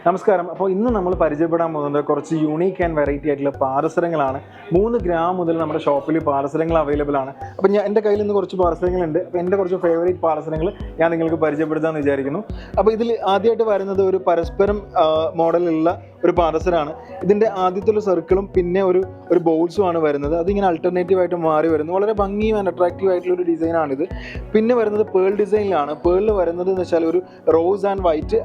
നമസ്കാരം. അപ്പോൾ ഇന്ന് നമ്മൾ പരിചയപ്പെടാൻ പോകുന്നത് കുറച്ച് യൂണീക്ക് ആൻഡ് വെറൈറ്റി ആയിട്ടുള്ള പാദസരങ്ങളാണ്. 3 ഗ്രാം മുതൽ നമ്മുടെ ഷോപ്പിൽ പാദസരങ്ങൾ അവൈലബിൾ ആണ്. അപ്പോൾ എൻ്റെ കയ്യിൽ നിന്ന് കുറച്ച് പാദസരങ്ങളുണ്ട്. അപ്പോൾ എൻ്റെ കുറച്ച് ഫേവറേറ്റ് പാദസരങ്ങൾ ഞാൻ നിങ്ങൾക്ക് പരിചയപ്പെടുത്താമെന്ന് വിചാരിക്കുന്നു. അപ്പോൾ ഇതിൽ ആദ്യമായിട്ട് വരുന്നത് ഒരു പരസ്പരം മോഡലുള്ള ഒരു പാദസരമാണ്. ഇതിൻ്റെ ആദ്യത്തെ ഒരു സർക്കിളും പിന്നെ ഒരു ബോൾസും ആണ് വരുന്നത്. അതിങ്ങനെ അൾട്ടർനേറ്റീവ് ആയിട്ട് മാറി വരുന്നു. വളരെ ഭംഗിയും ആൻഡ് അട്രാക്റ്റീവ് ആയിട്ടുള്ള ഒരു ഡിസൈനാണിത്. പിന്നെ വരുന്നത് പേൾ ഡിസൈനിലാണ്. പേളിൽ വരുന്നത് എന്ന് വെച്ചാൽ ഒരു റോസ് ആൻഡ് വൈറ്റ്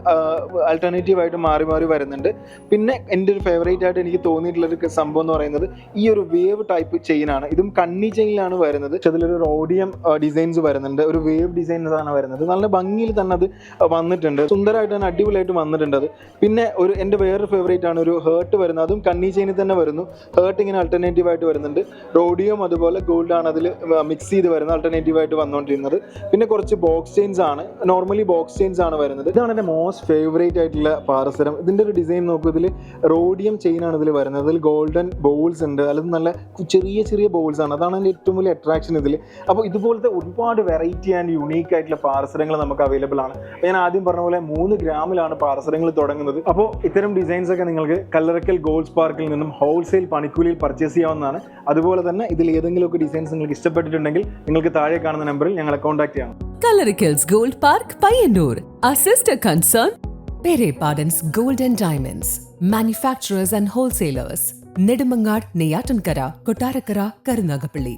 ആൾട്ടർനേറ്റീവ് ആയിട്ട് മാറി മാറി വരുന്നുണ്ട്. പിന്നെ എൻ്റെ ഒരു ഫേവറേറ്റ് ആയിട്ട് എനിക്ക് തോന്നിയിട്ടുള്ളൊരു സംഭവം എന്ന് പറയുന്നത് ഈ ഒരു വേവ് ടൈപ്പ് ചെയിനാണ്. ഇതും കണ്ണി ചെയിനിലാണ് വരുന്നത്. പക്ഷെ അതിലൊരു റോഡിയം ഡിസൈൻസ് വരുന്നുണ്ട്. ഒരു വേവ് ഡിസൈൻസ് ആണ് വരുന്നത്. നല്ല ഭംഗിയിൽ തന്നെ അത് വന്നിട്ടുണ്ട്. സുന്ദരമായിട്ട് തന്നെ അടിപൊളിയായിട്ട് വന്നിട്ടുണ്ട് അത്. പിന്നെ എൻ്റെ വേറൊരു ഫേവറേറ്റ് ആണ് ഒരു ഹേർട്ട് വരുന്നത്. അതും കണ്ണി ചെയിനിൽ തന്നെ വരുന്നു. ഹേർട്ട് ഇങ്ങനെ അൾട്ടർനേറ്റീവ് ആയിട്ട് വരുന്നുണ്ട്. റോഡിയം അതുപോലെ ഗോൾഡ് ആണ് അതിൽ മിക്സ് ചെയ്ത് വരുന്നത്, അൾട്ടർനേറ്റീവ് ആയിട്ട് വന്നുകൊണ്ടിരുന്നത്. പിന്നെ കുറച്ച് ബോക്സ് ചെയിൻസ് ആണ്, നോർമലി ബോക്സ് ചെയിൻസ് ആണ് വരുന്നത്. ഇതാണ് എൻ്റെ മോസ്റ്റ് ഫേവറേറ്റ് ആയിട്ടുള്ള പാദസരം. ഇതിൻ്റെ ഒരു ഡിസൈൻ നോക്കൂ. ഇതിൽ റോഡിയം ചെയിനാണ് ഇതിൽ വരുന്നത്. അതിൽ ഗോൾഡൻ ബോൾസ് ഉണ്ട്. അത് നല്ല ചെറിയ ചെറിയ ബോൾസ് ആണ്. അതാണ് എൻ്റെ ഏറ്റവും വലിയ അട്രാക്ഷൻ ഇതിൽ. അപ്പോൾ ഇതുപോലത്തെ ഒരുപാട് വെറൈറ്റി ആൻഡ് യുണീക്ക് ആയിട്ടുള്ള പാദസരങ്ങൾ നമുക്ക് അവൈലബിൾ ആണ്. അപ്പോൾ ഞാൻ ആദ്യം പറഞ്ഞ പോലെ 3 ഗ്രാമിലാണ് പാദസരങ്ങൾ തുടങ്ങുന്നത്. അപ്പോൾ ഇത്തരം ഡിസൈൻസ് ഒക്കെ നിങ്ങൾക്ക് കല്ലറക്കൽ ഗോൾഡ് സ്പാർക്കിൽ നിന്നും ഹോൾസെയിൽ പണിക്കൂലിയിൽ പർച്ചേസ് ചെയ്യാവുന്നതാണ്. അതുപോലെ തന്നെ ഇതിൽ ഏതെങ്കിലുമൊക്കെ ഡിസൈൻസ് നിങ്ങൾക്ക് ഇഷ്ടപ്പെട്ടിട്ടുണ്ടെങ്കിൽ നിങ്ങൾക്ക് താഴെ കാണുന്ന നമ്പറിൽ ഞങ്ങളെ കോൺടാക്ട് ചെയ്യാം. Coloricals Gold Park, Payyanur. Our sister concern, Pere Pardon's Gold and Diamonds. Manufacturers and wholesalers. Nedumangad, Neyatankara, Kottarakara, Karunagapalli.